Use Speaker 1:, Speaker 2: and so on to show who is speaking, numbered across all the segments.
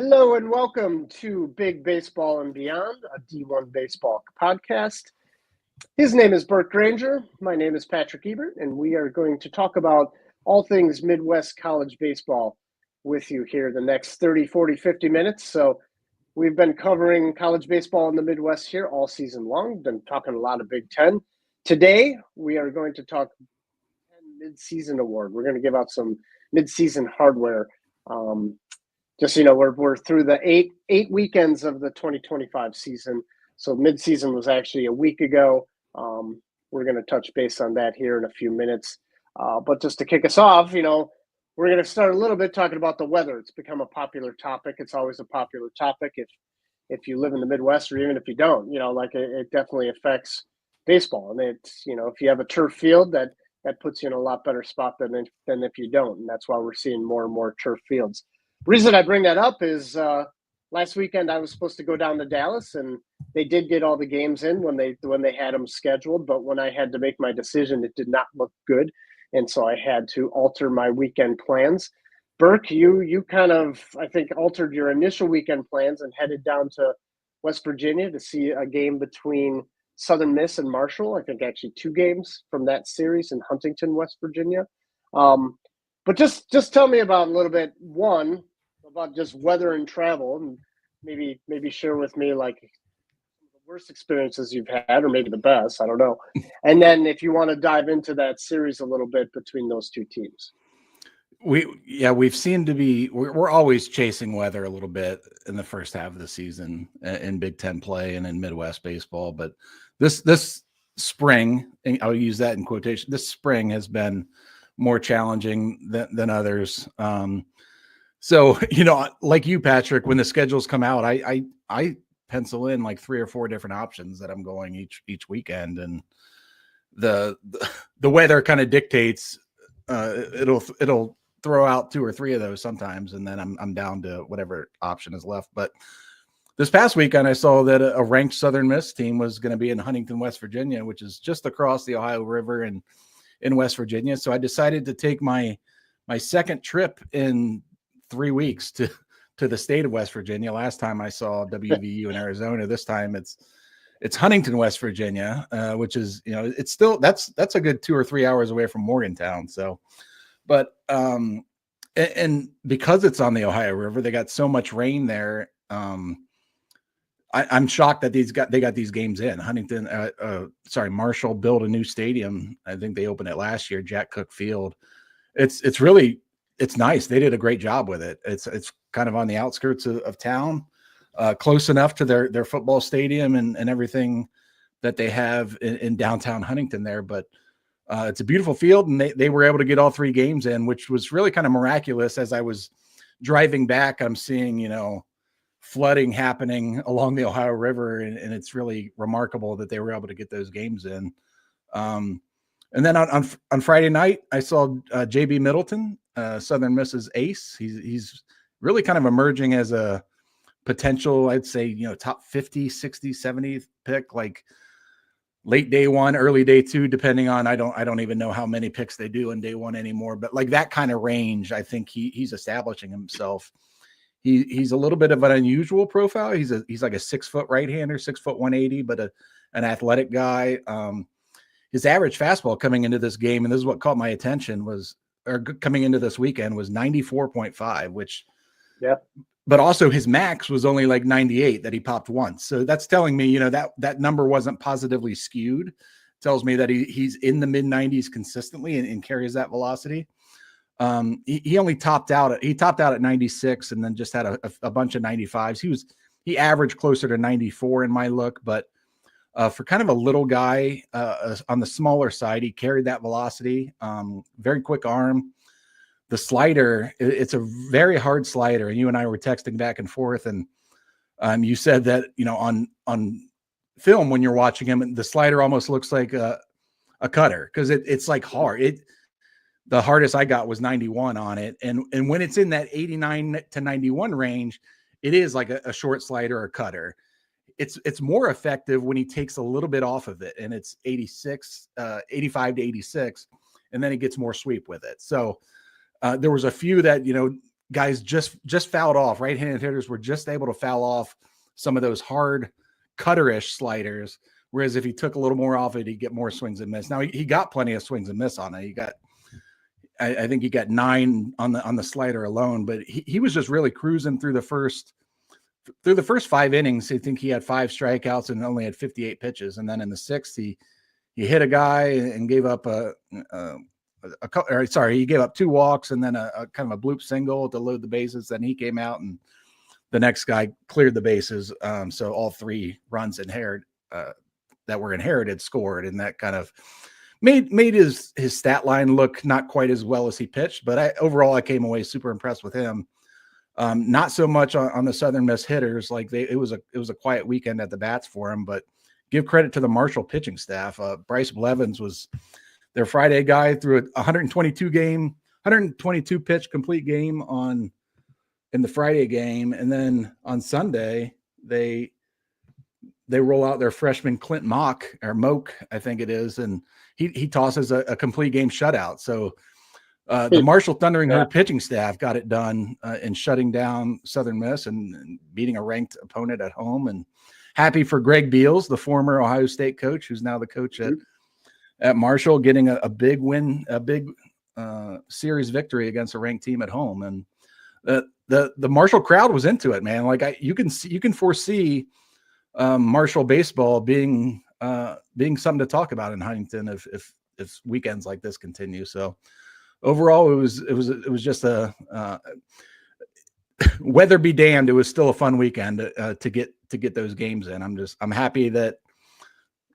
Speaker 1: Hello and welcome to Big Baseball and Beyond, a D1 baseball podcast. His name is Burke Granger. My name is Patrick Ebert, and we are going to talk about all things Midwest college baseball with you here the next 30, 40, 50 minutes. So we've been covering college baseball in the Midwest here all season long, been talking a lot of Big Ten. Today, we are going to talk Midseason Award. We're going to give out some midseason hardware. We're through the eight weekends of the 2025 season. So midseason was actually a week ago. We're going to touch base on that here in a few minutes. But just to kick us off, we're going to start a little bit talking about the weather. It's become a popular topic. It's always a popular topic if you live in the Midwest or even if you don't. It definitely affects baseball. And it's if you have a turf field, that puts you in a lot better spot than if you don't. And that's why we're seeing more and more turf fields. Reason I bring that up is last weekend I was supposed to go down to Dallas, and they did get all the games in when they had them scheduled. But when I had to make my decision, it did not look good, and so I had to alter my weekend plans. Burke, you kind of, I think, altered your initial weekend plans and headed down to West Virginia to see a game between Southern Miss and Marshall. I think actually two games from that series in Huntington, West Virginia. But just tell me about a little bit, one, about just weather and travel, and maybe share with me like the worst experiences you've had, or maybe the best, I don't know. And then if you want to dive into that series a little bit between those two teams.
Speaker 2: We've seemed to be, we're always chasing weather a little bit in the first half of the season in Big Ten play and in Midwest baseball. But this spring, and I'll use that in quotation, this spring has been more challenging than others. So, like you, Patrick, when the schedules come out, I pencil in like 3 or 4 different options that I'm going each weekend. And the weather kind of dictates, it'll throw out 2 or 3 of those sometimes. And then I'm down to whatever option is left. But this past weekend, I saw that a ranked Southern Miss team was going to be in Huntington, West Virginia, which is just across the Ohio River and in West Virginia. So I decided to take my second trip in 3 weeks to the state of West Virginia. Last time I saw WVU in Arizona. This time it's Huntington, West Virginia, which is, it's still, that's a good 2 or 3 hours away from Morgantown. So, but, and because it's on the Ohio River, they got so much rain there. I'm shocked that they got these games in Huntington. Marshall built a new stadium. I think they opened it last year, Jack Cook Field. It's nice. They did a great job with it. It's kind of on the outskirts of town, close enough to their football stadium and everything that they have in downtown Huntington there. But it's a beautiful field, and they were able to get all 3 games in, which was really kind of miraculous. As I was driving back, I'm seeing, flooding happening along the Ohio River. And it's really remarkable that they were able to get those games in. And then on Friday night, I saw JB Middleton, Southern Miss's ace. He's really kind of emerging as a potential, I'd say, top 50, 60, 70 pick, like late day 1, early day 2, depending on, I don't even know how many picks they do in day 1 anymore, but like that kind of range, I think he's establishing himself. He's a little bit of an unusual profile. He's like a 6-foot right-hander, 6'1", 180, but an athletic guy. His average fastball coming into this game, and this is what caught my attention, coming into this weekend was 94.5, which,
Speaker 1: yeah.
Speaker 2: But also his max was only like 98 that he popped once. So that's telling me, that number wasn't positively skewed. It tells me that he's in the mid 90s consistently and carries that velocity. He only topped out at 96 and then just had a bunch of 95s. He averaged closer to 94 in my look, but for kind of a little guy on the smaller side, he carried that velocity, very quick arm. The slider, it's a very hard slider. And you and I were texting back and forth, and you said that, on film, when you're watching him, the slider almost looks like a cutter because it's like hard. The hardest I got was 91 on it. And when it's in that 89 to 91 range, it is like a short slider or cutter. It's more effective when he takes a little bit off of it, and it's 85 to 86, and then he gets more sweep with it. So there was a few that, guys just fouled off. Right-handed hitters were just able to foul off some of those hard cutter-ish sliders. Whereas if he took a little more off it, he'd get more swings and miss. Now he got plenty of swings and miss on it. I think he got 9 on the slider alone, but he was just really cruising through the first 5 innings. I think he had 5 strikeouts and only had 58 pitches. And then in the 6th, he hit a guy and gave up he gave up 2 walks and then a kind of a bloop single to load the bases. Then he came out and the next guy cleared the bases. So all 3 runs that were inherited scored, and that kind of made his stat line look not quite as well as he pitched. But overall I came away super impressed with him. Not so much on the Southern Miss hitters. Like it was a quiet weekend at the bats for him, but give credit to the Marshall pitching staff. Bryce Blevins was their Friday guy, threw a 122 pitch complete game in the Friday game. And then on Sunday, they roll out their freshman Clint Mock, I think it is. And he tosses a complete game shutout. So the Marshall Thundering Herd pitching staff got it done in shutting down Southern Miss and beating a ranked opponent at home. And happy for Greg Beals, the former Ohio State coach, who's now the coach at Marshall, getting a big win, a big series victory against a ranked team at home. And the Marshall crowd was into it, man. Like you can foresee Marshall baseball being something to talk about in Huntington if weekends like this continue. So overall, it was just a weather be damned. It was still a fun weekend to get those games in. I'm happy that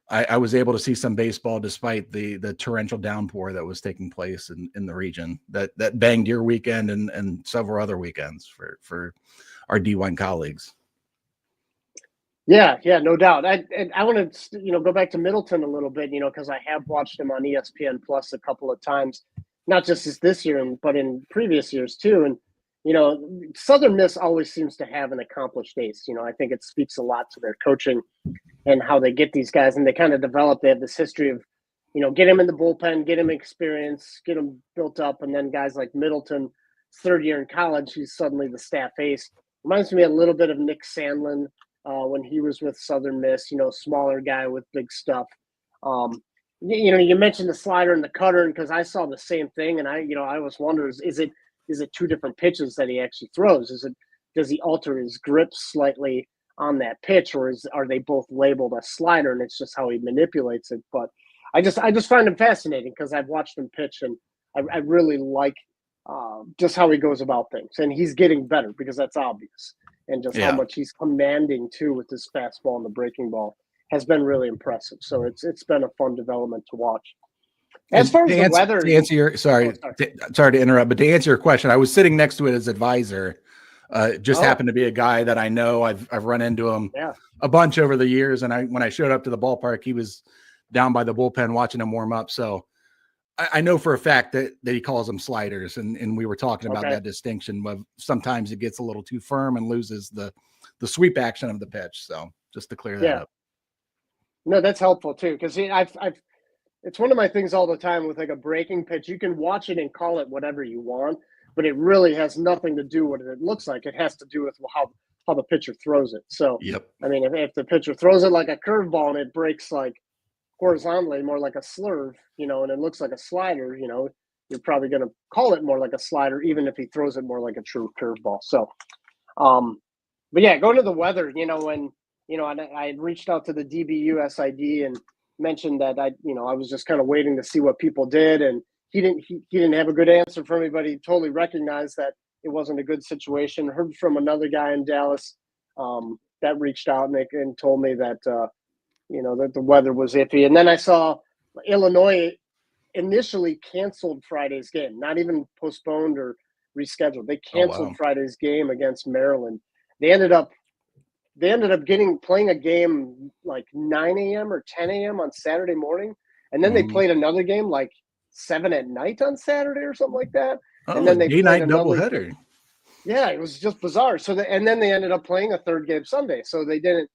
Speaker 2: I was able to see some baseball despite the torrential downpour that was taking place in the region that banged your weekend and several other weekends for our D1 colleagues.
Speaker 1: Yeah, no doubt. I want to go back to Middleton a little bit, because I have watched him on ESPN Plus a couple of times, not just this year, but in previous years too. And Southern Miss always seems to have an accomplished ace. I think it speaks a lot to their coaching and how they get these guys, and they kind of develop. They have this history of, get him in the bullpen, get him experience, get him built up, and then guys like Middleton, 3rd year in college, he's suddenly the staff ace. Reminds me a little bit of Nick Sandlin when he was with Southern Miss. Smaller guy with big stuff. You mentioned the slider and the cutter, and because I saw the same thing, and I was wondering, is it 2 different pitches that he actually throws? Does he alter his grip slightly on that pitch, or are they both labeled a slider and it's just how he manipulates it? But I just find him fascinating because I've watched him pitch, and I really like just how he goes about things, and he's getting better because that's obvious, and just how much he's commanding too with his fastball and the breaking ball has been really impressive. So it's been a fun development to watch. As far as the weather,
Speaker 2: sorry to interrupt, but to answer your question, I was sitting next to his advisor. Happened to be a guy that I know. I've run into him a bunch over the years, and when I showed up to the ballpark, he was down by the bullpen watching him warm up. So I know for a fact that he calls them sliders, and we were talking about that distinction of sometimes it gets a little too firm and loses the sweep action of the pitch. So just to clear that up.
Speaker 1: No, that's helpful too, because it's one of my things all the time with like a breaking pitch. You can watch it and call it whatever you want, but it really has nothing to do with what it looks like. It has to do with how the pitcher throws it. So, I mean, if the pitcher throws it like a curveball and it breaks like horizontally, more like a slurve, and it looks like a slider, you're probably going to call it more like a slider, even if he throws it more like a true curveball. So, but yeah, going to the weather, when, I had reached out to the DBU SID and mentioned that I was just kind of waiting to see what people did, and he didn't have a good answer for me, but he totally recognized that it wasn't a good situation. Heard from another guy in Dallas that reached out and told me that that the weather was iffy. And then I saw Illinois initially canceled Friday's game, not even postponed or rescheduled. They canceled Friday's game against Maryland. They ended up playing a game like 9 a.m. or 10 a.m. on Saturday morning. And then they played another game like 7 at night on Saturday or something like that. And then they
Speaker 2: day-night doubleheader.
Speaker 1: Yeah, it was just bizarre. So and then they ended up playing a third game Sunday. So they didn't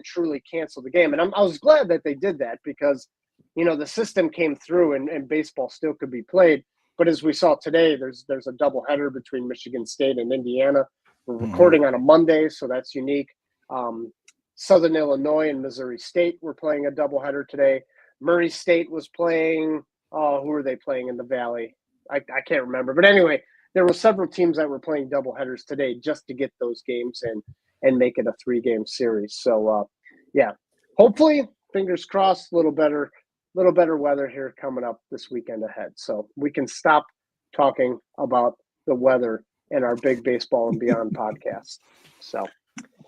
Speaker 1: truly cancel the game. And I was glad that they did that because, the system came through and baseball still could be played. But as we saw today, there's a doubleheader between Michigan State and Indiana. We're recording on a Monday, so that's unique. Southern Illinois and Missouri State were playing a doubleheader today. Murray State was playing. Who were they playing in the Valley? I can't remember. But anyway, there were several teams that were playing doubleheaders today just to get those games in and make it a 3-game series. So, yeah, hopefully, fingers crossed, a little better weather here coming up this weekend ahead. So we can stop talking about the weather in our Big Baseball and Beyond podcast. So,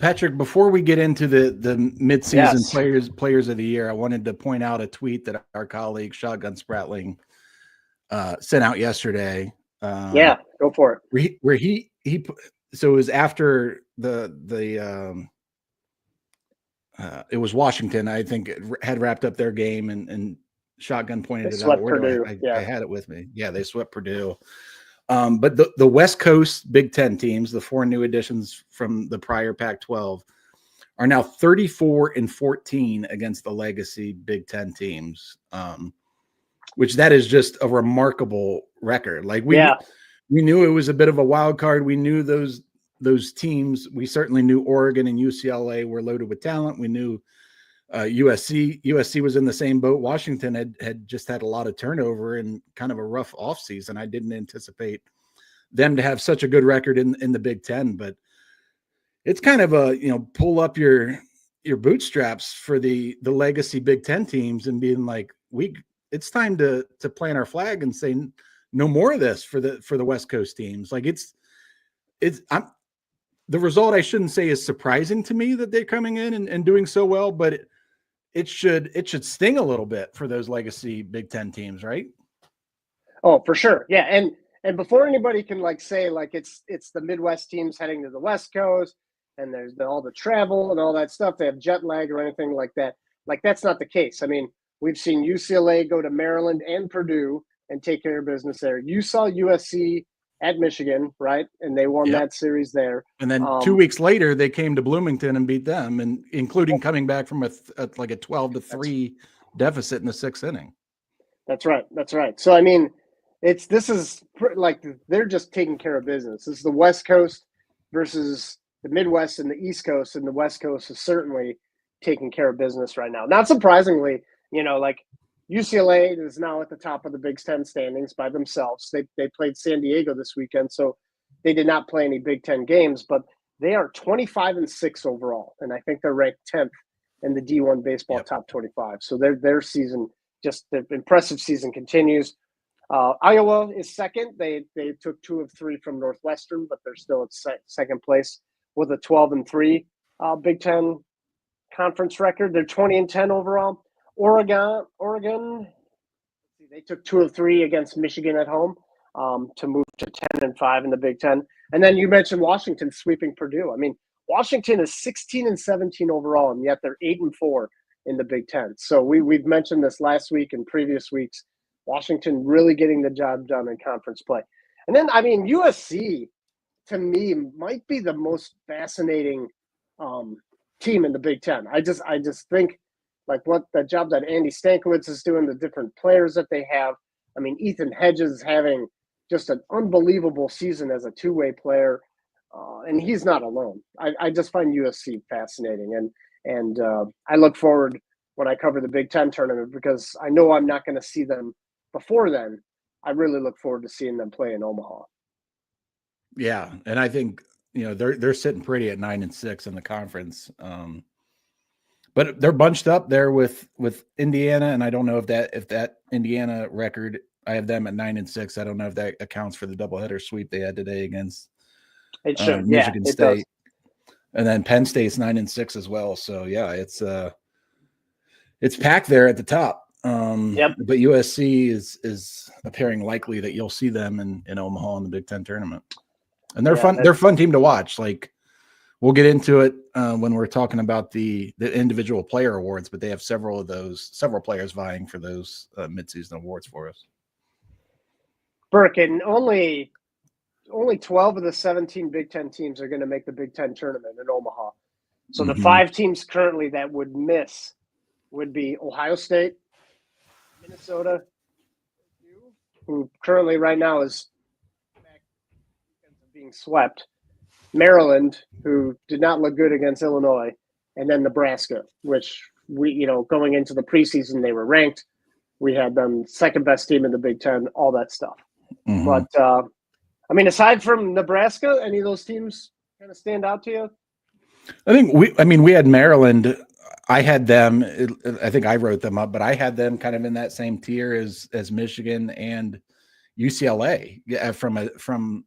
Speaker 2: Patrick, before we get into the midseason players of the year, I wanted to point out a tweet that our colleague Shotgun Spratling sent out yesterday.
Speaker 1: Go for it.
Speaker 2: Where he so it was after the it was Washington, I think, had wrapped up their game, and Shotgun pointed it out.
Speaker 1: Purdue.
Speaker 2: I had it with me. Yeah, they swept Purdue. But the West Coast Big Ten teams, the 4 new additions from the prior Pac-12, are now 34-14 against the legacy Big Ten teams, which that is just a remarkable record. Like we knew it was a bit of a wild card. We knew those teams. We certainly knew Oregon and UCLA were loaded with talent. We knew USC was in the same boat. Washington had just had a lot of turnover and kind of a rough offseason. I didn't anticipate them to have such a good record in the Big Ten, but it's kind of a, pull up your bootstraps for the legacy Big Ten teams and being like, it's time to plant our flag and say no more of this for the West Coast teams. Like the result, I shouldn't say is surprising to me that they're coming in and doing so well, but it should sting a little bit for those legacy Big Ten teams, right?
Speaker 1: Oh, for sure. Yeah. And before anybody can say it's the Midwest teams heading to the West Coast and there's all the travel and all that stuff, they have jet lag or anything like that. That's not the case. I mean, we've seen UCLA go to Maryland and Purdue and take care of business there. You saw USC at Michigan, right? And they won that series there.
Speaker 2: And then 2 weeks later, they came to Bloomington and beat them, and including coming back from a 12-3 deficit in the 6th inning.
Speaker 1: That's right. So, I mean, they're just taking care of business. This is the West Coast versus the Midwest and the East Coast, and the West Coast is certainly taking care of business right now. Not surprisingly, UCLA is now at the top of the Big Ten standings by themselves. They played San Diego this weekend, so they did not play any Big Ten games, but they are 25-6 overall, and I think they're ranked 10th in the D1 Baseball Top 25. So their season, just the impressive season continues. Iowa is second. They took 2 of 3 from Northwestern, but they're still at second place with a 12-3 Big Ten conference record. They're 20-10 overall. Oregon, they took 2 of 3 against Michigan at home to move to 10-5 in the Big Ten. And then you mentioned Washington sweeping Purdue. I mean, Washington is 16-17 overall, and yet they're 8-4 in the Big Ten. So we've mentioned this last week and previous weeks. Washington really getting the job done in conference play. And then, I mean, USC, to me, might be the most fascinating team in the Big Ten. I just think what the job that Andy Stankiewicz is doing, the different players that they have. I mean, Ethan Hedges having just an unbelievable season as a 2-way player, and he's not alone. I just find USC fascinating, and I look forward when I cover the Big Ten tournament because I know I'm not going to see them before then. I really look forward to seeing them play in Omaha.
Speaker 2: Yeah, and I think they're sitting pretty at 9-6 in the conference. But they're bunched up there with Indiana, and I don't know if that Indiana record, I have them at 9-6. I don't know if that accounts for the doubleheader sweep they had today against Michigan State. Does. And then Penn State's 9-6 as well. So yeah, it's packed there at the top. But USC is appearing likely that you'll see them in Omaha in the Big Ten tournament, and they're fun. They're a fun team to watch. We'll get into it when we're talking about the individual player awards, but they have several players vying for those midseason awards for us.
Speaker 1: Burke, and only 12 of the 17 Big Ten teams are going to make the Big Ten tournament in Omaha. So the 5 teams currently that would miss would be Ohio State, Minnesota, who currently right now is being swept, Maryland, who did not look good against Illinois, and then Nebraska, which we, going into the preseason, they were ranked. We had them second best team in the Big Ten, all that stuff.
Speaker 2: Mm-hmm.
Speaker 1: But, aside from Nebraska, any of those teams kind of stand out to you?
Speaker 2: We had Maryland. I had them. I think I wrote them up, but I had them kind of in that same tier as Michigan and UCLA from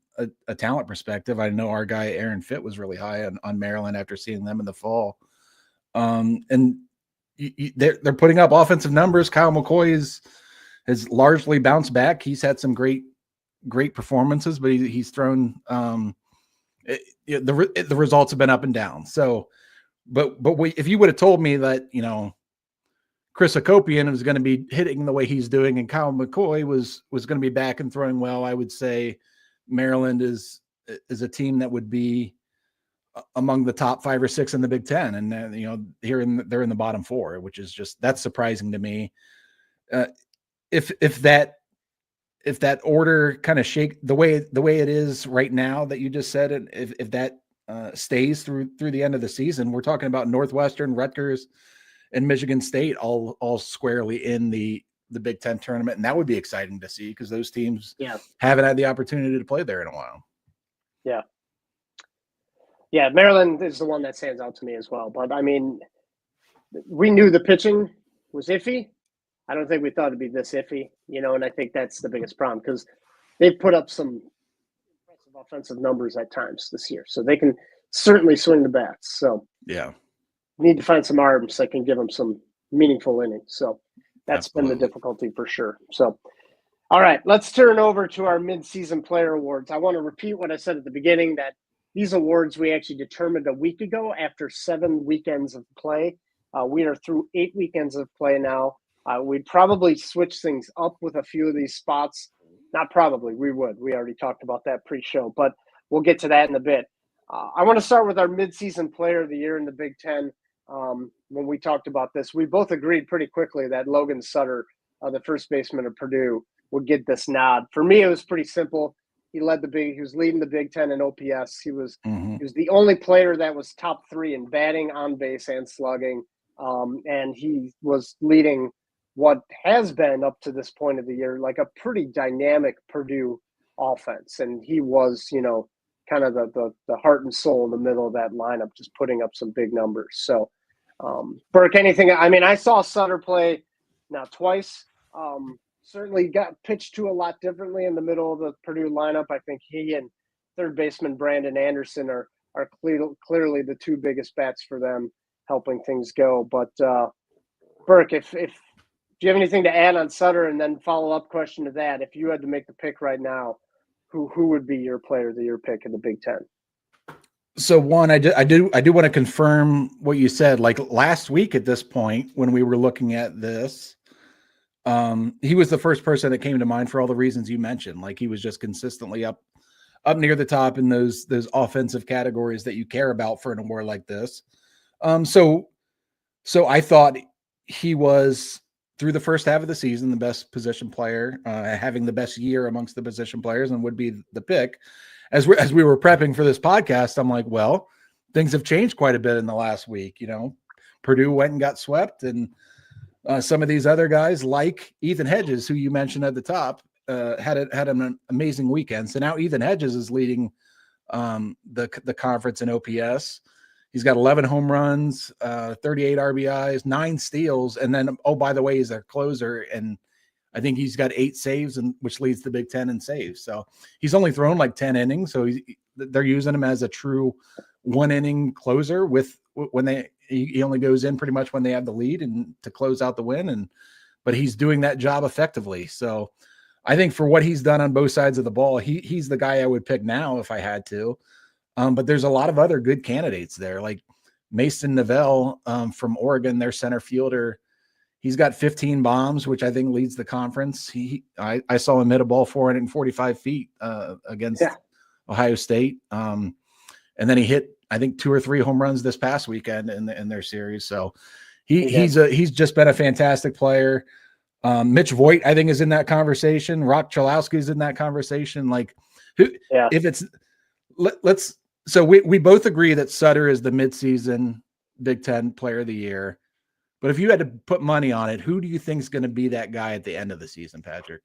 Speaker 2: a talent perspective. I know our guy Aaron Fitt was really high on Maryland after seeing them in the fall. And they're putting up offensive numbers. Kyle McCoy has largely bounced back. He's had some great performances, but he's thrown. The results have been up and down. So, but if you would have told me that, Chris Akopian was going to be hitting the way he's doing and Kyle McCoy was going to be back and throwing well, I would say Maryland is a team that would be among the top 5 or 6 in the Big Ten. And they're in the bottom 4, which is that's surprising to me. If that order kind of shake the way it is right now that you just said it, if that stays through the end of the season, we're talking about Northwestern, Rutgers, and Michigan State all squarely in the Big Ten tournament, and that would be exciting to see because those teams haven't had the opportunity to play there in a while.
Speaker 1: Yeah, Maryland is the one that stands out to me as well. But we knew the pitching was iffy. I don't think we thought it'd be this iffy, and I think that's the biggest problem because they've put up some impressive offensive numbers at times this year. So they can certainly swing the bats. So need to find some arms that can give them some meaningful innings. So that's been the difficulty for sure. So, all right, let's turn over to our midseason player awards. I want to repeat what I said at the beginning, that these awards we actually determined a week ago after 7 weekends of play. We are through 8 weekends of play now. We'd probably switch things up with a few of these spots. Not probably, we would. We already talked about that pre-show, but we'll get to that in a bit. I want to start with our midseason player of the year in the Big Ten. When we talked about this, we both agreed pretty quickly that Logan Sutter, the first baseman of Purdue, would get this nod. For me, it was pretty simple. He was leading the Big Ten in OPS. He was the only player that was top 3 in batting, on base, and slugging. And he was leading what has been up to this point of the year, like a pretty dynamic Purdue offense. And he was, kind of the heart and soul in the middle of that lineup, just putting up some big numbers. So, Burke, anything? I saw Sutter play now twice. Certainly got pitched to a lot differently in the middle of the Purdue lineup. I think he and third baseman Brandon Anderson are clearly the 2 biggest bats for them, helping things go. But Burke, if do you have anything to add on Sutter? And then follow-up question to that, if you had to make the pick right now, who would be your player of the year pick in the Big Ten?
Speaker 2: So one, I do want to confirm what you said. Like last week at this point, when we were looking at this, he was the first person that came to mind for all the reasons you mentioned. Like he was just consistently up near the top in those offensive categories that you care about for an award like this. So I thought he was, through the first half of the season, the best position player, having the best year amongst the position players, and would be the pick. As we were prepping for this podcast, I'm like, well, things have changed quite a bit in the last week. Purdue went and got swept, and some of these other guys, like Ethan Hedges, who you mentioned at the top, had an amazing weekend. So now Ethan Hedges is leading the conference in OPS. He's got 11 home runs, 38 RBIs, 9 steals. And then, oh, by the way, he's a closer. And I think he's got 8 saves, which leads the Big Ten in saves. So he's only thrown like 10 innings. So they're using him as a true 1-inning closer he only goes in pretty much when they have the lead and to close out the win. But he's doing that job effectively. So I think for what he's done on both sides of the ball, he's the guy I would pick now if I had to. But there's a lot of other good candidates there, like Mason Novell from Oregon, their center fielder. He's got 15 bombs, which I think leads the conference. I saw him hit a ball 445 feet against Ohio State. And then he hit, I think, 2 or 3 home runs this past weekend in their series. So he's just been a fantastic player. Mitch Voigt, I think, is in that conversation. Rock Chalowski is in that conversation. Like, who?
Speaker 1: Yeah.
Speaker 2: If it's let's. So we both agree that Sutter is the midseason Big Ten Player of the Year. But if you had to put money on it, who do you think is going to be that guy at the end of the season, Patrick?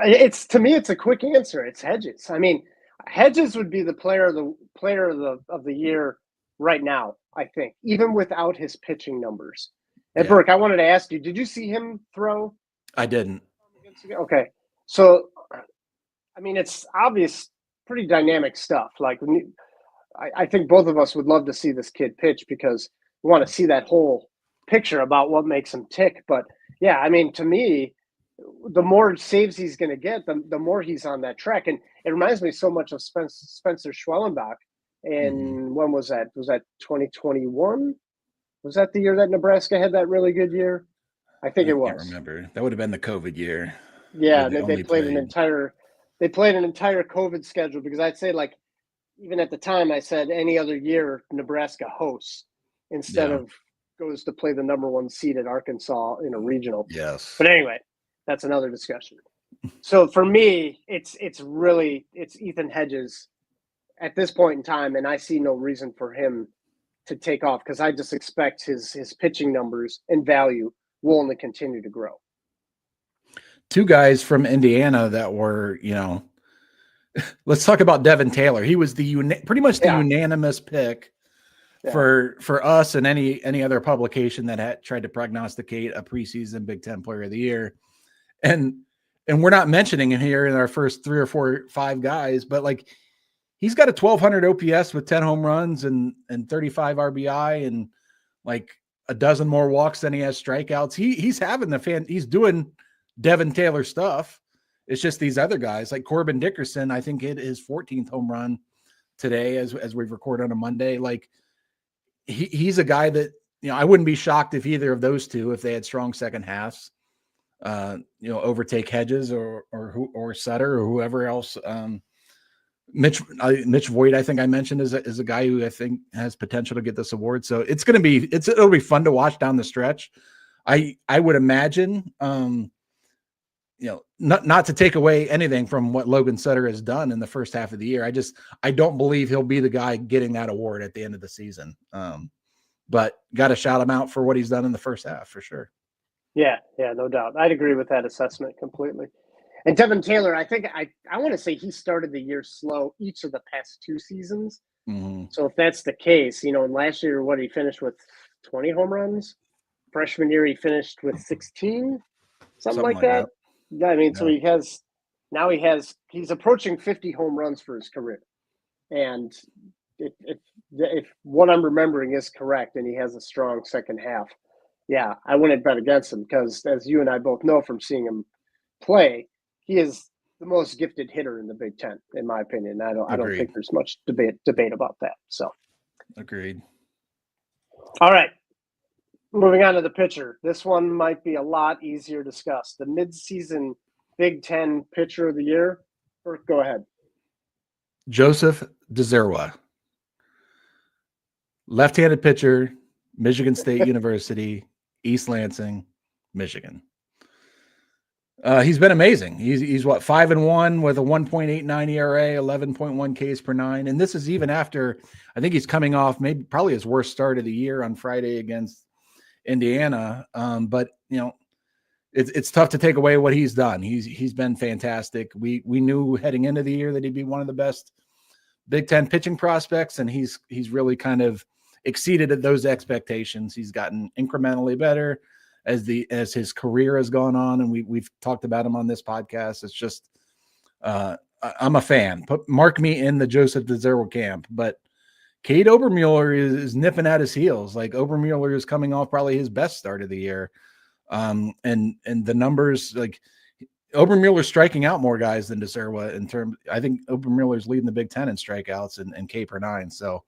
Speaker 1: To me, it's a quick answer. It's Hedges. I mean, Hedges would be the player of the year right now, I think, even without his pitching numbers. And Burke, I wanted to ask you, did you see him throw?
Speaker 2: I didn't.
Speaker 1: Okay. So, I mean, it's obvious, pretty dynamic stuff. Like, I think both of us would love to see this kid pitch because we want to see that whole picture about what makes him tick. But, yeah, I mean, to me, the more saves he's going to get, the more he's on that track. And it reminds me so much of Spencer Schwellenbach. And when was that? Was that 2021? Was that the year that Nebraska had that really good year? I think it was. I can't
Speaker 2: remember. That would have been the COVID year.
Speaker 1: Yeah, they played an entire COVID schedule because I'd say, like, even at the time I said any other year Nebraska hosts instead of goes to play the number 1 seed at Arkansas in a regional.
Speaker 2: Yes.
Speaker 1: But anyway, that's another discussion. So for me, it's Ethan Hedges at this point in time, and I see no reason for him to take off because I just expect his pitching numbers and value will only continue to grow.
Speaker 2: 2 guys from Indiana that were, let's talk about Devin Taylor. He was pretty much the unanimous pick for us and any other publication that had tried to prognosticate a preseason Big Ten Player of the Year. And we're not mentioning him here in our first 3 or 4, 5 guys, but like he's got a 1,200 OPS with 10 home runs and 35 RBI and like a dozen more walks than he has strikeouts. He's doing Devin Taylor stuff. It's just these other guys like Corbin Dickerson, I think hit his 14th home run today as we record on a Monday. Like he's a guy that, I wouldn't be shocked if either of those two, if they had strong second halves, overtake Hedges or Sutter or whoever else. Mitch Voigt, I think I mentioned, is a guy who I think has potential to get this award. So it'll be fun to watch down the stretch. I would imagine, not to take away anything from what Logan Sutter has done in the first half of the year. I don't believe he'll be the guy getting that award at the end of the season. But got to shout him out for what he's done in the first half for sure. Yeah,
Speaker 1: no doubt. I'd agree with that assessment completely. And Devin Taylor, I think I want to say he started the year slow each of the past 2 seasons. Mm-hmm. So if that's the case, last year, he finished with 20 home runs. Freshman year, he finished with 16, something like that. I mean, so he's approaching 50 home runs for his career. And if what I'm remembering is correct and he has a strong second half, I wouldn't bet against him because as you and I both know from seeing him play, he is the most gifted hitter in the Big Ten, in my opinion. I don't think there's much debate about that. So,
Speaker 2: agreed.
Speaker 1: All right, moving on to the pitcher. This one might be a lot easier to discuss. The midseason Big Ten Pitcher of the Year. Burke, go ahead.
Speaker 2: Joseph DeZerwa, left-handed pitcher, Michigan State University, East Lansing, Michigan. He's been amazing. He's 5-1 with a 1.89 ERA, 11.1 Ks per 9. And this is even after, I think he's coming off probably his worst start of the year on Friday against Indiana. But it's tough to take away what he's done. He's been fantastic. We knew heading into the year that he'd be one of the best Big Ten pitching prospects, and he's really kind of exceeded those expectations. He's gotten incrementally better as his career has gone on, and we've talked about him on this podcast. It's just I'm a fan. Mark me in the Joseph DeZerwa camp. But Cade Obermueller is nipping at his heels. Like Obermueller is coming off probably his best start of the year, and the numbers, like Obermueller's striking out more guys than DeZerwa in terms. I think Obermueller's leading the Big Ten in strikeouts and K per 9. So.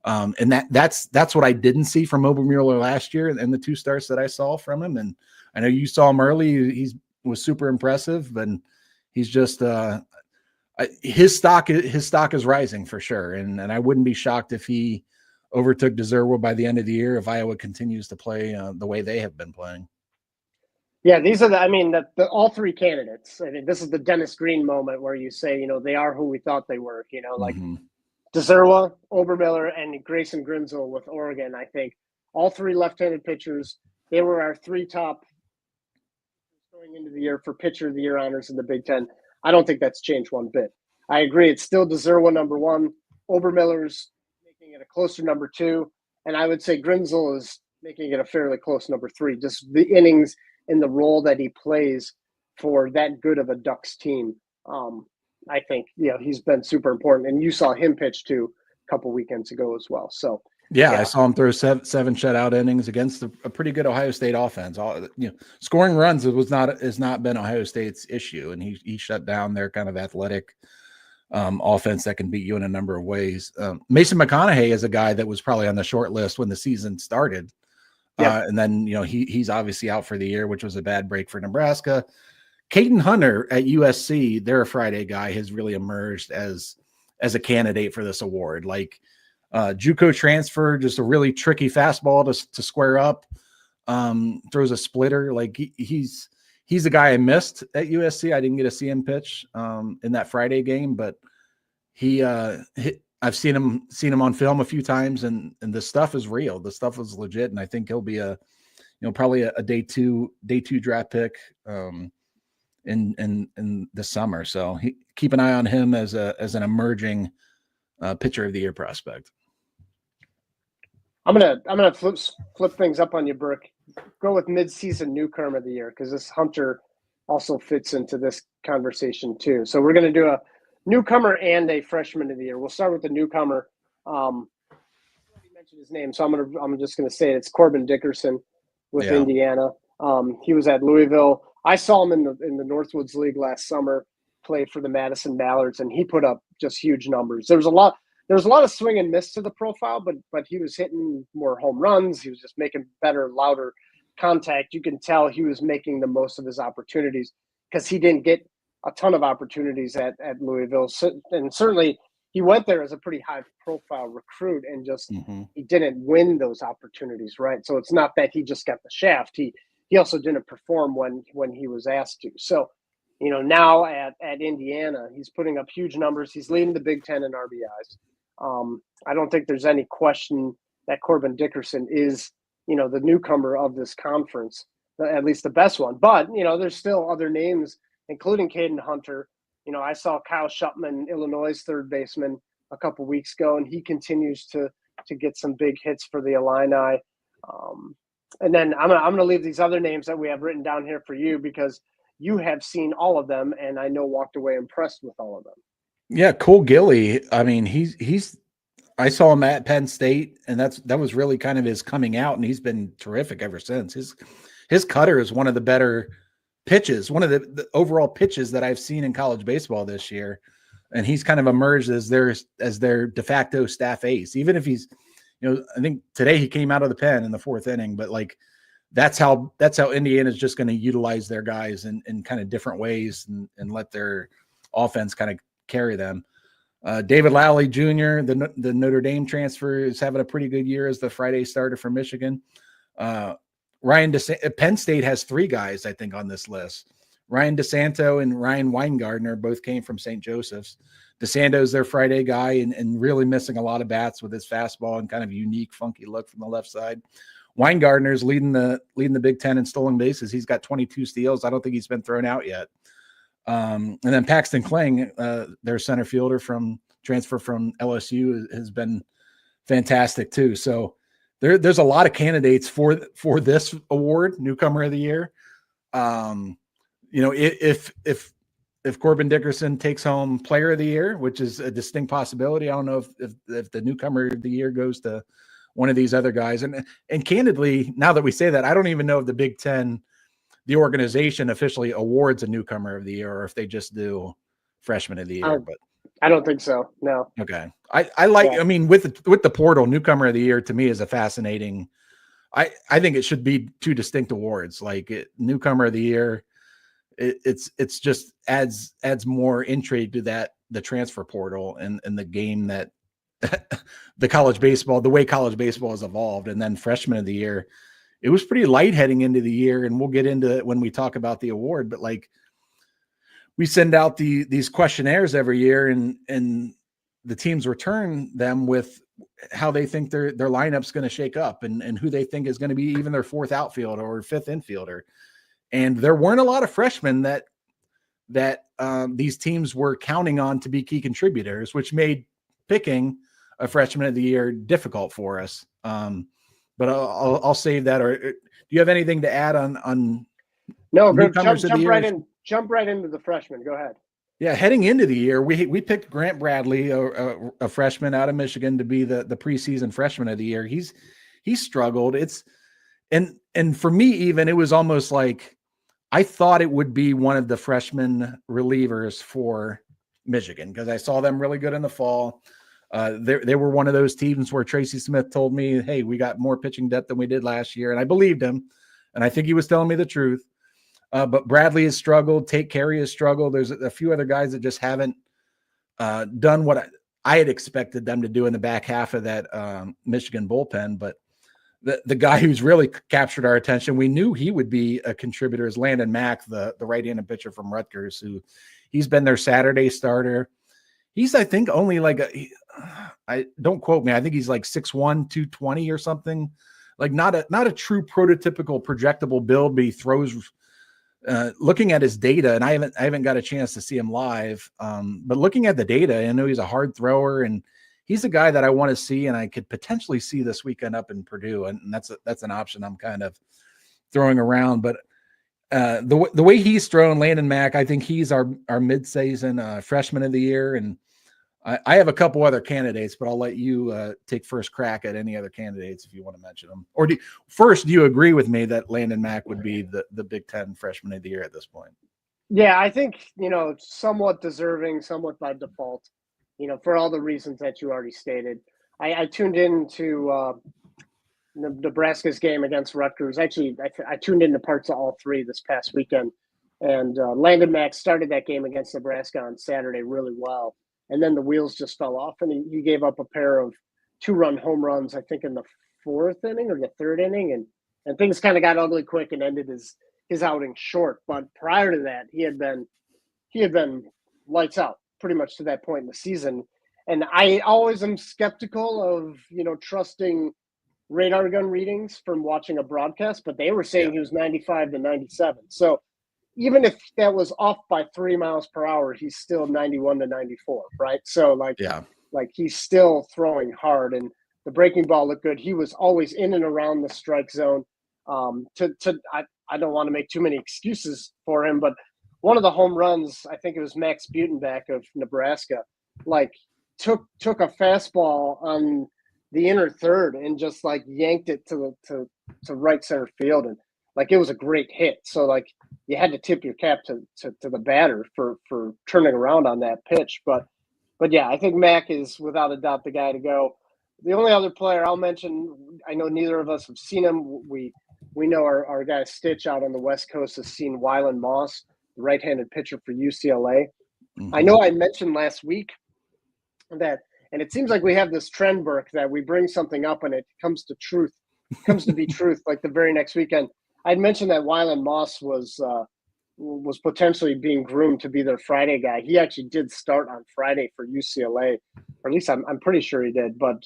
Speaker 2: And that's what I didn't see from Obermueller last year and the 2 starts that I saw from him. And I know you saw him early. He was super impressive, and he's just his stock is rising for sure. And I wouldn't be shocked if he overtook DeZerwa by the end of the year if Iowa continues to play the way they have been playing.
Speaker 1: Yeah, these are the all three candidates. I mean, this is the Dennis Green moment where you say, they are who we thought they were, like
Speaker 2: Mm-hmm.
Speaker 1: Deserwa, Obermiller, and Grayson Grinzel with Oregon. I think all three left-handed pitchers, they were our three top going into the year for pitcher of the year honors in the Big Ten. I don't think that's changed one bit. I agree. It's still Deserwa number one. Obermiller's making it a closer number two. And I would say Grinzel is making it a fairly close number three. Just the innings and the role that he plays for that good of a Ducks team. I think, he's been super important. And you saw him pitch too a couple weekends ago as well. So,
Speaker 2: yeah, I saw him throw seven shutout innings against a pretty good Ohio State offense. Scoring runs has not been Ohio State's issue, and he shut down their kind of athletic offense that can beat you in a number of ways. Mason McConaughey is a guy that was probably on the short list when the season started, and then he's obviously out for the year, which was a bad break for Nebraska. Caden Hunter at USC, they're a Friday guy, has really emerged as a candidate for this award. Like JUCO transfer, just a really tricky fastball to square up, throws a splitter. Like he's a guy I missed at USC. I didn't get to see him pitch in that Friday game, but I've seen him on film a few times, and the stuff is real. The stuff is legit, and I think he'll be probably a day two draft pick in the summer. So keep an eye on him as an emerging pitcher of the year prospect.
Speaker 1: I'm gonna flip things up on you, Burke. Go with midseason newcomer of the year, because this Hunter also fits into this conversation too. So we're gonna do a newcomer and a freshman of the year. We'll start with the newcomer. You mentioned his name, so I'm just gonna say it. It's Corbin Dickerson with Indiana. He was at Louisville. I saw him in the Northwoods League last summer play for the Madison Mallards, and he put up just huge numbers. There was a lot of swing and miss to the profile, but he was hitting more home runs. He was just making better, louder contact. You can tell he was making the most of his opportunities, because he didn't get a ton of opportunities at Louisville. And certainly he went there as a pretty high profile recruit, and just he didn't win those opportunities, right? So it's not that he just got the shaft. He also didn't perform when he was asked to. So, now at Indiana, he's putting up huge numbers. He's leading the Big Ten in RBIs. I don't think there's any question that Corbin Dickerson is, the newcomer of this conference, at least the best one. But, there's still other names, including Caden Hunter. I saw Kyle Shupman, Illinois' third baseman, a couple weeks ago, and he continues to get some big hits for the Illini. And then I'm gonna leave these other names that we have written down here for you, because you have seen all of them, and I know walked away impressed with all of them.
Speaker 2: Yeah, Cole Gilly. I mean, I saw him at Penn State, and that was really kind of his coming out, and he's been terrific ever since. His cutter is one of the better pitches, one of the overall pitches that I've seen in college baseball this year, and he's kind of emerged as their de facto staff ace. Even if he's, I think today he came out of the pen in the fourth inning, but like that's how Indiana's just going to utilize their guys in kind of different ways and let their offense kind of carry them. David Lally Jr., the Notre Dame transfer, is having a pretty good year as the Friday starter for Michigan. Penn State has three guys, I think, on this list. Ryan DeSanto and Ryan Weingartner both came from St. Joseph's. DeSanto's their Friday guy and really missing a lot of bats with his fastball and kind of unique, funky look from the left side. Weingartner's leading the Big Ten in stolen bases. He's got 22 steals. I don't think he's been thrown out yet. And then Paxton Kling, their center fielder transfer from LSU, has been fantastic too. So there's a lot of candidates for this award, Newcomer of the Year. If Corbin Dickerson takes home Player of the Year, which is a distinct possibility, I don't know if the Newcomer of the Year goes to one of these other guys. And candidly, now that we say that, I don't even know if the Big Ten, the organization, officially awards a Newcomer of the Year, or if they just do Freshman of the Year. But
Speaker 1: I don't think so. No.
Speaker 2: Okay. I like. Yeah. I mean, with the portal, Newcomer of the Year to me is a fascinating. I think it should be two distinct awards. Like Newcomer of the Year, it's just adds more intrigue to the transfer portal and the game that the way college baseball has evolved. And then Freshman of the Year, it was pretty light heading into the year. And we'll get into it when we talk about the award, but like we send out these questionnaires every year, and the teams return them with how they think their lineup's going to shake up and who they think is going to be even their fourth outfielder or fifth infielder. And there weren't a lot of freshmen that these teams were counting on to be key contributors, which made picking a freshman of the year difficult for us. But I'll save that. Or do you have anything to add on?
Speaker 1: No,
Speaker 2: newcomers of the year?
Speaker 1: Jump right into the freshmen. Go ahead.
Speaker 2: Yeah, heading into the year, we picked Grant Bradley, a freshman out of Michigan, to be the preseason freshman of the year. He's struggled. And for me, even, it was almost like I thought it would be one of the freshman relievers for Michigan because I saw them really good in the fall. They were one of those teams where Tracy Smith told me, hey, we got more pitching depth than we did last year. And I believed him. And I think he was telling me the truth. But Bradley has struggled. Tate Carey has struggled. There's a few other guys that just haven't done what I had expected them to do in the back half of that Michigan bullpen. But the guy who's really captured our attention, we knew he would be a contributor, is Landon Mack, the right-handed pitcher from Rutgers, who he's been their Saturday starter. He's, I think, only like I don't quote me, I think he's like 6'1", 220 or something. Like not a true prototypical projectable build, but he throws. Looking at his data, and I haven't got a chance to see him live, but looking at the data, I know he's a hard thrower, and he's a guy that I want to see, and I could potentially see this weekend up in Purdue, and that's an option I'm kind of throwing around. But the way he's thrown, Landon Mack, I think he's our midseason freshman of the year, and I have a couple other candidates, but I'll let you take first crack at any other candidates if you want to mention them. Or do you agree with me that Landon Mack would be the Big Ten freshman of the year at this point?
Speaker 1: Yeah, I think, somewhat deserving, somewhat by default, for all the reasons that you already stated. I tuned into Nebraska's game against Rutgers. Actually, I tuned into parts of all three this past weekend. And Landon Mack started that game against Nebraska on Saturday really well. And then the wheels just fell off, and he gave up a pair of 2-run home runs, I think, in the fourth inning or the third inning, and things kind of got ugly quick and ended his outing short. But prior to that, he had been lights out pretty much to that point in the season. And I always am skeptical of trusting radar gun readings from watching a broadcast, but they were saying he was 95 to 97. So even if that was off by 3 miles per hour, he's still 91 to 94, right? So like he's still throwing hard, and the breaking ball looked good. He was always in and around the strike zone. I don't want to make too many excuses for him, but one of the home runs, I think it was Max Butenbach of Nebraska, like took a fastball on the inner third and just like yanked it to right center field, and like it was a great hit. So like you had to tip your cap to the batter for turning around on that pitch. But yeah, I think Mack is without a doubt the guy to go. The only other player I'll mention, I know neither of us have seen him. We know our guy Stitch out on the West Coast has seen Wyland Moss, the right-handed pitcher for UCLA. Mm-hmm. I know I mentioned last week that, and it seems like we have this trend, Burke, that we bring something up and it comes to be truth like the very next weekend. I'd mentioned that Wyland Moss was potentially being groomed to be their Friday guy. He actually did start on Friday for UCLA, or at least I'm pretty sure he did. But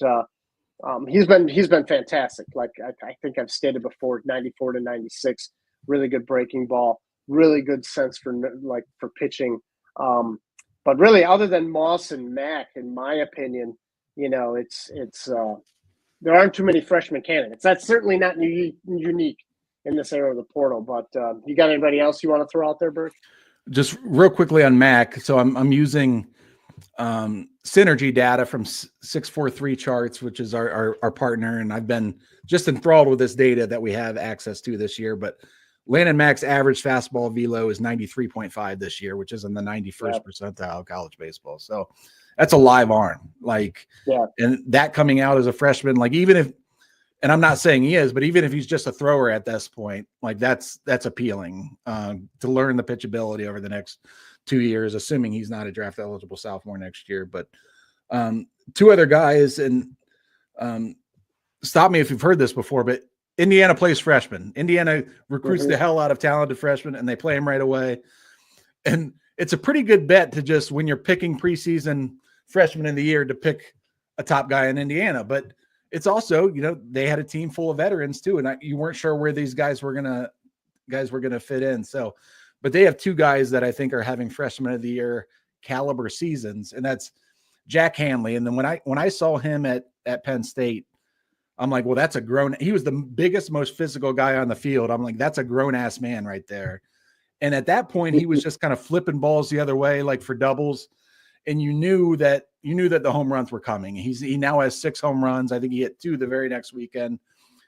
Speaker 1: he's been fantastic. Like I think I've stated before, 94 to 96, really good breaking ball, really good sense for pitching. But really, other than Moss and Mack, in my opinion, it's there aren't too many freshman candidates. That's certainly not unique in this era of the portal. But you got anybody else you want to throw out there, Burke?
Speaker 2: Just real quickly on Mac. So I'm using synergy data from 643 Charts, which is our partner, and I've been just enthralled with this data that we have access to this year. But Landon Mack's average fastball velo is 93.5 this year, which is in the 91st percentile of college baseball. So that's a live arm. And that coming out as a freshman, even if, and I'm not saying he is, but even if he's just a thrower at this point, that's appealing to learn the pitchability over the next 2 years, assuming he's not a draft eligible sophomore next year. But two other guys, and stop me if you've heard this before, but Indiana plays freshmen. Indiana recruits
Speaker 1: Mhm.
Speaker 2: the hell out of talented freshmen, and they play them right away. And it's a pretty good bet to just, when you're picking preseason freshman of the year, to pick a top guy in Indiana. But it's also, they had a team full of veterans too, and you weren't sure where these guys were gonna fit in. So, but they have two guys that I think are having freshman of the year caliber seasons, and that's Jack Hanley. And then when I saw him at Penn State, I'm like, well, that's he was the biggest, most physical guy on the field. I'm like, that's a grown ass man right there. And at that point, he was just kind of flipping balls the other way, like for doubles. And you knew that the home runs were coming. He now has 6 home runs. I think he hit 2 the very next weekend.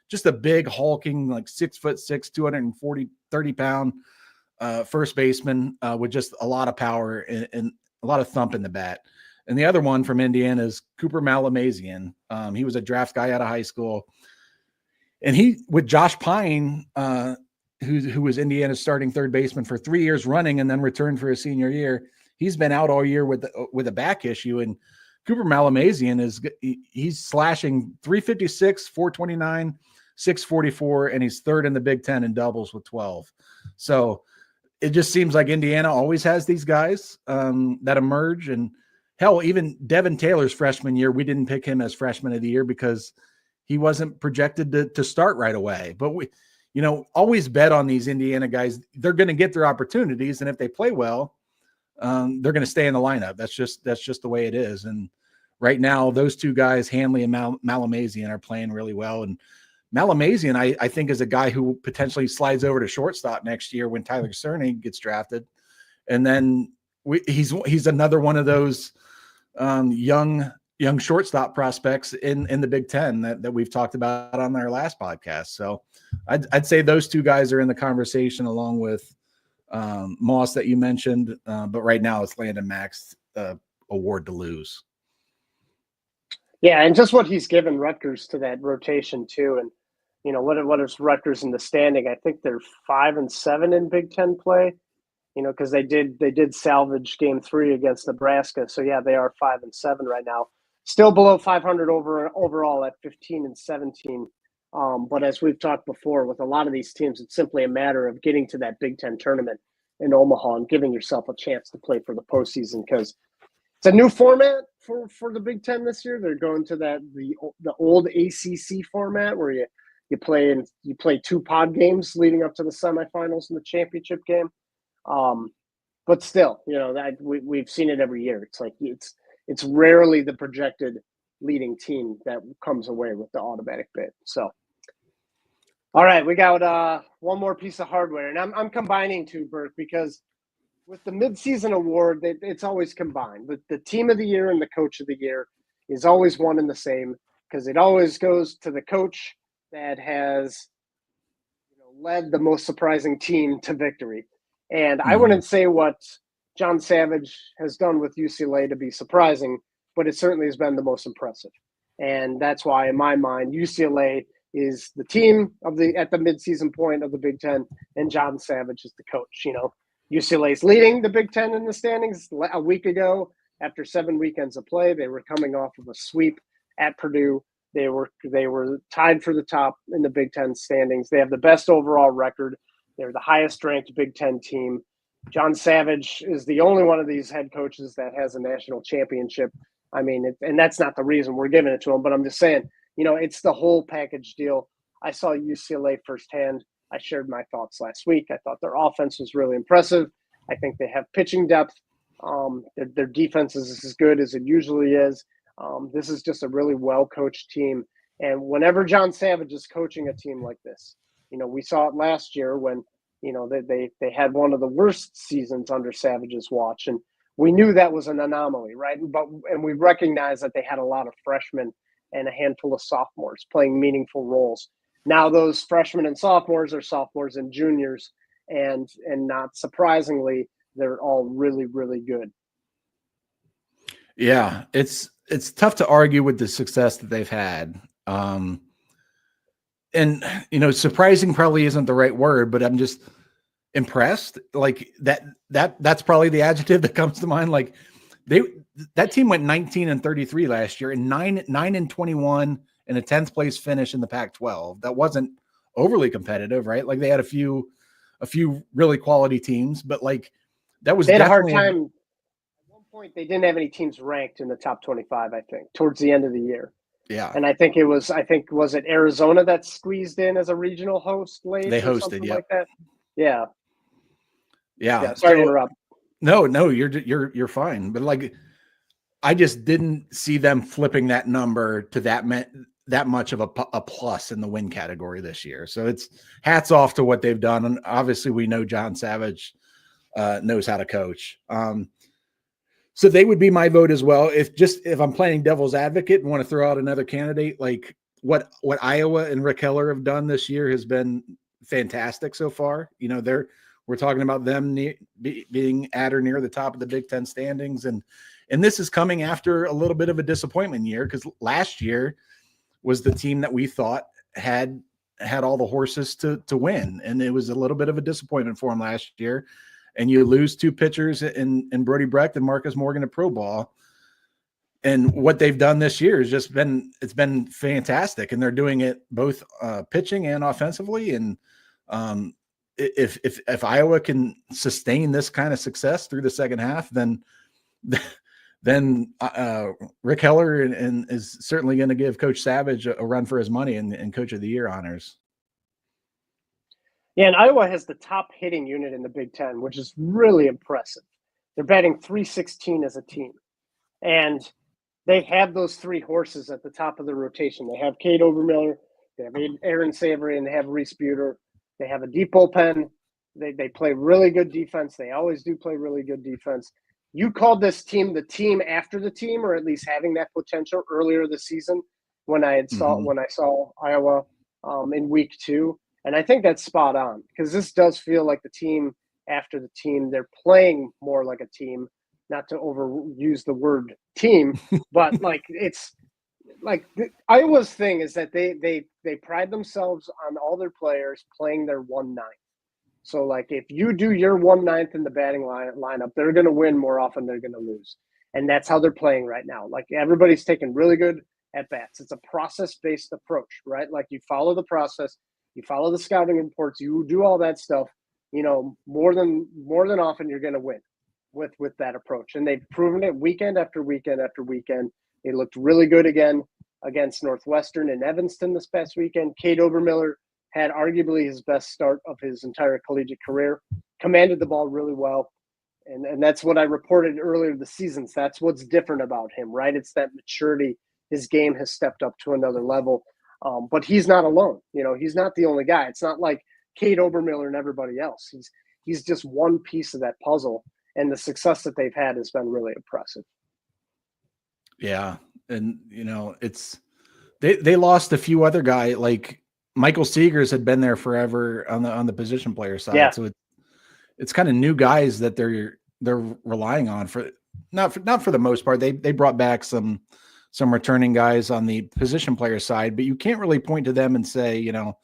Speaker 2: Just a big hulking, like 6'6", 30 pound first baseman with just a lot of power and a lot of thump in the bat. And the other one from Indiana is Cooper Malamazian. He was a draft guy out of high school. And he, with Josh Pine, who was Indiana's starting third baseman for 3 years running and then returned for his senior year, he's been out all year with a back issue. And Cooper Malamazian he's slashing 356, 429, 644, and he's third in the Big Ten in doubles with 12. So it just seems like Indiana always has these guys that emerge. And hell, even Devin Taylor's freshman year, we didn't pick him as freshman of the year because he wasn't projected to start right away. But we, always bet on these Indiana guys. They're going to get their opportunities, and if they play well, they're going to stay in the lineup. That's just the way it is. And right now, those two guys, Hanley and Malamazian, are playing really well. And Malamazian, I think, is a guy who potentially slides over to shortstop next year when Tyler Cerny gets drafted. And then he's another one of those young shortstop prospects in the Big Ten that we've talked about on our last podcast. So I'd say those two guys are in the conversation along with Moss that you mentioned. But right now it's Landon Mack's award to lose.
Speaker 1: Yeah, and just what he's given Rutgers to that rotation too. And what is Rutgers in the standing? I think they're 5-7 in Big Ten play. Because they did salvage game 3 against Nebraska. So yeah, they are 5-7 right now. Still below 500 overall at 15-17. But as we've talked before, with a lot of these teams, it's simply a matter of getting to that Big Ten tournament in Omaha and giving yourself a chance to play for the postseason, because it's a new format for the Big Ten this year. They're going to the old ACC format where you play 2 pod games leading up to the semifinals and the championship game. But still, that we've seen it every year. It's like it's rarely the projected leading team that comes away with the automatic bid. So, all right, we got one more piece of hardware, and I'm combining 2, Burke, because with the midseason award, it's always combined. But the team of the year and the coach of the year is always one and the same, because it always goes to the coach that has led the most surprising team to victory. And I wouldn't say what John Savage has done with UCLA to be surprising, but it certainly has been the most impressive. And that's why, in my mind, UCLA is the team at the midseason point of the Big Ten, and John Savage is the coach. UCLA is leading the Big Ten in the standings. A week ago, after 7 weekends of play, they were coming off of a sweep at Purdue. They were tied for the top in the Big Ten standings. They have the best overall record. They're the highest ranked Big Ten team. John Savage is the only one of these head coaches that has a national championship. I mean, and that's not the reason we're giving it to him, but I'm just saying, it's the whole package deal. I saw UCLA firsthand. I shared my thoughts last week. I thought their offense was really impressive. I think they have pitching depth. Their defense is as good as it usually is. This is just a really well-coached team. And whenever John Savage is coaching a team like this, we saw it last year when, they had one of the worst seasons under Savage's watch. And we knew that was an anomaly, right? And we recognized that they had a lot of freshmen and a handful of sophomores playing meaningful roles. Now those freshmen and sophomores are sophomores and juniors, and not surprisingly, they're all really, really good.
Speaker 2: Yeah, it's tough to argue with the success that they've had. And surprising probably isn't the right word, but I'm just impressed. Like that's probably the adjective that comes to mind. Like that team went 19-33 last year and 9-21 and a 10th place finish in the Pac-12. That wasn't overly competitive, right? Like they had a few really quality teams, but like that was
Speaker 1: they had a hard
Speaker 2: definitely
Speaker 1: time. At one point, they didn't have any teams ranked in the top 25, I think, towards the end of the year.
Speaker 2: yeah.
Speaker 1: And I think was it Arizona that squeezed in as a regional host late
Speaker 2: They
Speaker 1: or
Speaker 2: hosted,
Speaker 1: something
Speaker 2: yep.
Speaker 1: like that? Yeah.
Speaker 2: Yeah.
Speaker 1: Sorry to
Speaker 2: So
Speaker 1: interrupt.
Speaker 2: no, you're fine. But like, I just didn't see them flipping that number to that much of a plus in the win category this year. So it's hats off to what they've done. And obviously we know John Savage knows how to coach. So they would be my vote as well. If I'm playing devil's advocate and want to throw out another candidate, like what Iowa and Rick Heller have done this year has been fantastic so far. You know, we're talking about them being at or near the top of the Big Ten standings. And this is coming after a little bit of a disappointment year, because last year was the team that we thought had all the horses to win. And it was a little bit of a disappointment for them last year. And you lose two pitchers in Brody Brecht and Marcus Morgan at pro ball. And what they've done this year has just it's been fantastic. And they're doing it both pitching and offensively. And if Iowa can sustain this kind of success through the second half, then Rick Heller and is certainly going to give Coach Savage a run for his money and Coach of the Year honors.
Speaker 1: Yeah, and Iowa has the top hitting unit in the Big Ten, which is really impressive. They're batting .316 as a team. And they have those three horses at the top of the rotation. They have Cade Obermiller, they have Aaron Savory, and they have Reese Buter. They have a deep bullpen. They play really good defense. They always do play really good defense. You called this team the team after the team, or at least having that potential earlier this season when I saw Iowa in week 2. And I think that's spot on, because this does feel like the team after the team. They're playing more like a team, not to overuse the word team, but like it's like Iowa's thing is that they pride themselves on all their players playing their 1/9. So like if you do your 1/9 in the batting lineup, they're going to win more often than they're going to lose. And that's how they're playing right now. Like everybody's taking really good at bats. It's a process-based approach, right? Like you follow the process. You follow the scouting reports, you do all that stuff, you know, more than often you're going to win with that approach. And they've proven it weekend after weekend after weekend. They looked really good again against Northwestern and Evanston this past weekend. Cade Obermiller had arguably his best start of his entire collegiate career, commanded the ball really well. And that's what I reported earlier this season. So that's what's different about him, right? It's that maturity. His game has stepped up to another level. But he's not alone. You know, he's not the only guy. It's not like Cade Obermiller and everybody else. He's just one piece of that puzzle, and the success that they've had has been really impressive.
Speaker 2: Yeah, and you know, they lost a few other guys, like Michael Seegers had been there forever on the position player side. Yeah. So it's kind of new guys that they're relying on for not for the most part. They brought back some returning guys on the position player side, but you can't really point to them and say, you know,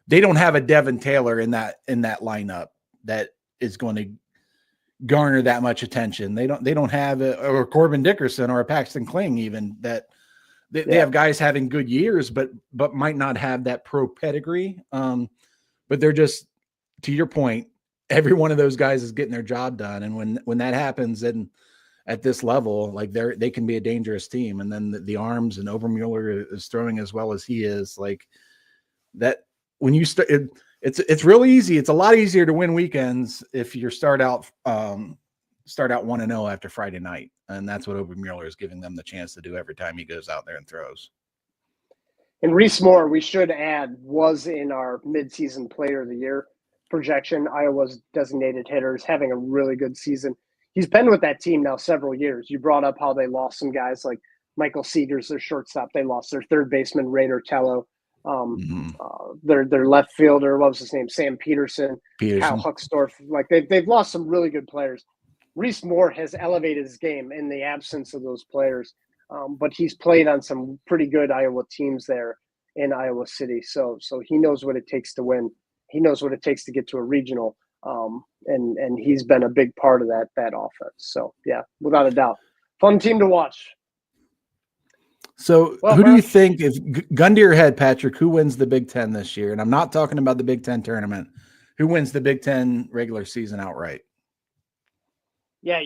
Speaker 2: they don't have a Devin Taylor in that lineup that is going to garner that much attention. They don't have or Corbin Dickerson or a Paxton Kling, even that they have guys having good years, but might not have that pro pedigree. But they're just, to your point, every one of those guys is getting their job done. And when that happens, then at this level, like they can be a dangerous team. And then the arms, and Obermuller is throwing as well as he is, like that. When you start, it's really easy. It's a lot easier to win weekends if you start out 1-0 after Friday night. And that's what Obermuller is giving them the chance to do every time he goes out there and throws.
Speaker 1: And Reese Moore, we should add, was in our midseason player of the year projection. Iowa's designated hitters, having a really good season. He's been with that team now several years. You brought up how they lost some guys like Michael Seegers, their shortstop. They lost their third baseman, Raider Tello. Their left fielder, what was his name? Sam Peterson. Kyle Huckstorf. Like they've lost some really good players. Reese Moore has elevated his game in the absence of those players. But he's played on some pretty good Iowa teams there in Iowa City. So he knows what it takes to win. He knows what it takes to get to a regional. And he's been a big part of that offense. So yeah, without a doubt, fun team to watch.
Speaker 2: So
Speaker 1: Well,
Speaker 2: who do
Speaker 1: Burke,
Speaker 2: you think, if gun to your head, Patrick, who wins the Big Ten this year? And I'm not talking about the Big Ten tournament. Who wins the Big Ten regular season outright?
Speaker 1: yeah,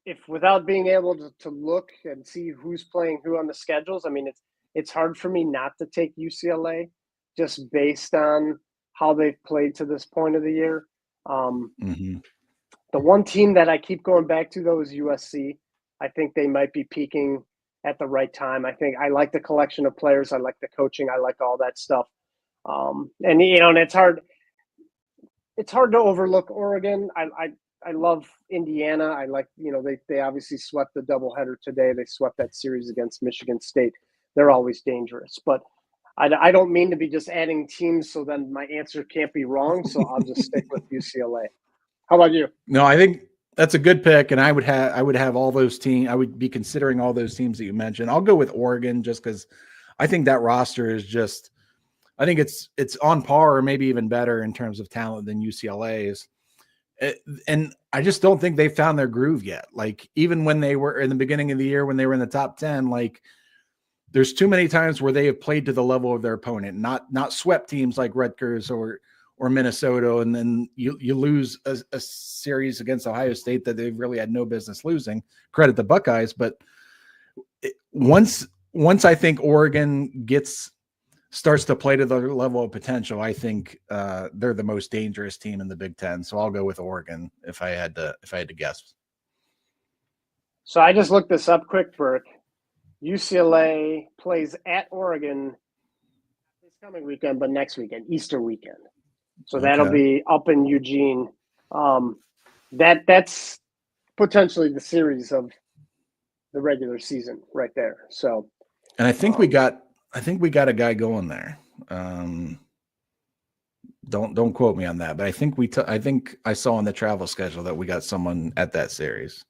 Speaker 1: if without being able to look and see who's playing who on the schedules, I mean, it's hard for me not to take UCLA just based on how they've played to this point of the year. The one team that I keep going back to, though, is USC. I think they might be peaking at the right time. I think I like the collection of players. I like the coaching. I like all that stuff. And it's hard. It's hard to overlook Oregon. I love Indiana. I like, they obviously swept the doubleheader today. They swept that series against Michigan State. They're always dangerous. But I don't mean to be just adding teams so then my answer can't be wrong. So I'll just stick with UCLA. How about you?
Speaker 2: No, I think that's a good pick, and I would have all those teams. I would be considering all those teams that you mentioned. I'll go with Oregon just because I think that roster is just. I think it's on par or maybe even better in terms of talent than UCLA's. And I just don't think they found their groove yet. Like, even when they were in the beginning of the year, when they were in the top 10, like, there's too many times where they have played to the level of their opponent, not swept teams like Rutgers or Minnesota, and then you lose a series against Ohio State that they've really had no business losing. Credit the Buckeyes, but once I think Oregon starts to play to their level of potential, I think they're the most dangerous team in the Big Ten. So I'll go with Oregon if I had to guess.
Speaker 1: So I just looked this up quick, Burke. UCLA plays at Oregon this coming weekend, but next weekend, Easter weekend. So that'll be up in Eugene. That's potentially the series of the regular season right there. So,
Speaker 2: and I think we got a guy going there. Don't quote me on that, but I think I think I saw on the travel schedule that we got someone at that series.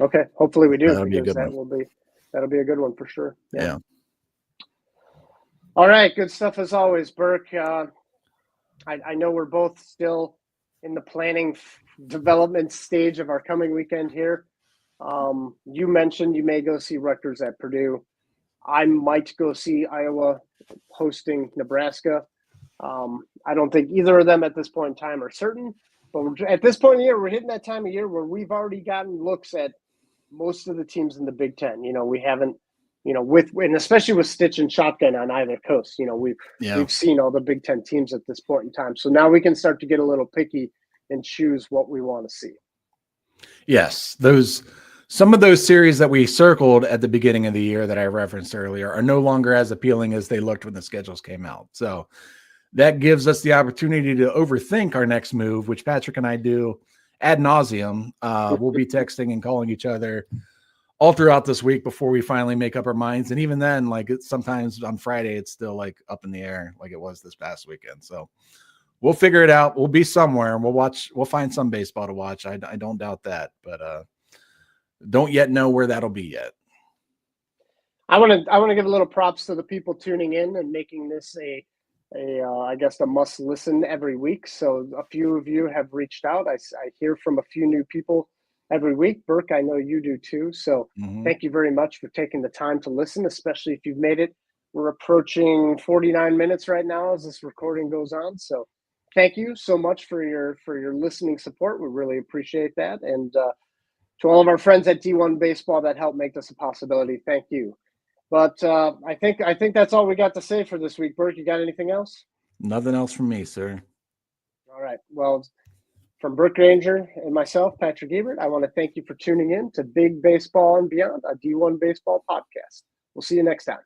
Speaker 1: Okay, hopefully we do.
Speaker 2: That'll be a good one.
Speaker 1: That'll be a good one for sure.
Speaker 2: Yeah.
Speaker 1: All right, good stuff as always, Burke. I know we're both still in the planning development stage of our coming weekend here. You mentioned you may go see Rutgers at Purdue. I might go see Iowa hosting Nebraska. I don't think either of them at this point in time are certain, but at this point in the year, we're hitting that time of year where we've already gotten looks at most of the teams in the Big Ten. We haven't, and especially with Stitch and Shotgun on either coast, we've seen all the Big Ten teams at this point in time. So now we can start to get a little picky and choose what we want to see.
Speaker 2: Yes, some of those series that we circled at the beginning of the year that I referenced earlier are no longer as appealing as they looked when the schedules came out. So that gives us the opportunity to overthink our next move, which Patrick and I do ad nauseum. We'll be texting and calling each other all throughout this week before we finally make up our minds. And even then, like, sometimes on Friday, it's still like up in the air, like it was this past weekend. So we'll figure it out. We'll be somewhere and we'll find some baseball to watch. I don't doubt that, but don't yet know where that'll be yet.
Speaker 1: I want to give a little props to the people tuning in and making this I guess a must listen every week. So a few of you have reached out. I hear from a few new people every week. Burke, I know you do too. So Thank you very much for taking the time to listen, especially if you've made it. We're approaching 49 minutes right now as this recording goes on. So thank you so much for your listening support. We really appreciate that. And to all of our friends at D1 Baseball that helped make this a possibility, thank you. But I think that's all we got to say for this week. Burke, you got anything else?
Speaker 2: Nothing else from me, sir.
Speaker 1: All right. Well, from Burke Granger and myself, Patrick Ebert, I want to thank you for tuning in to Big Baseball and Beyond, a D1 Baseball podcast. We'll see you next time.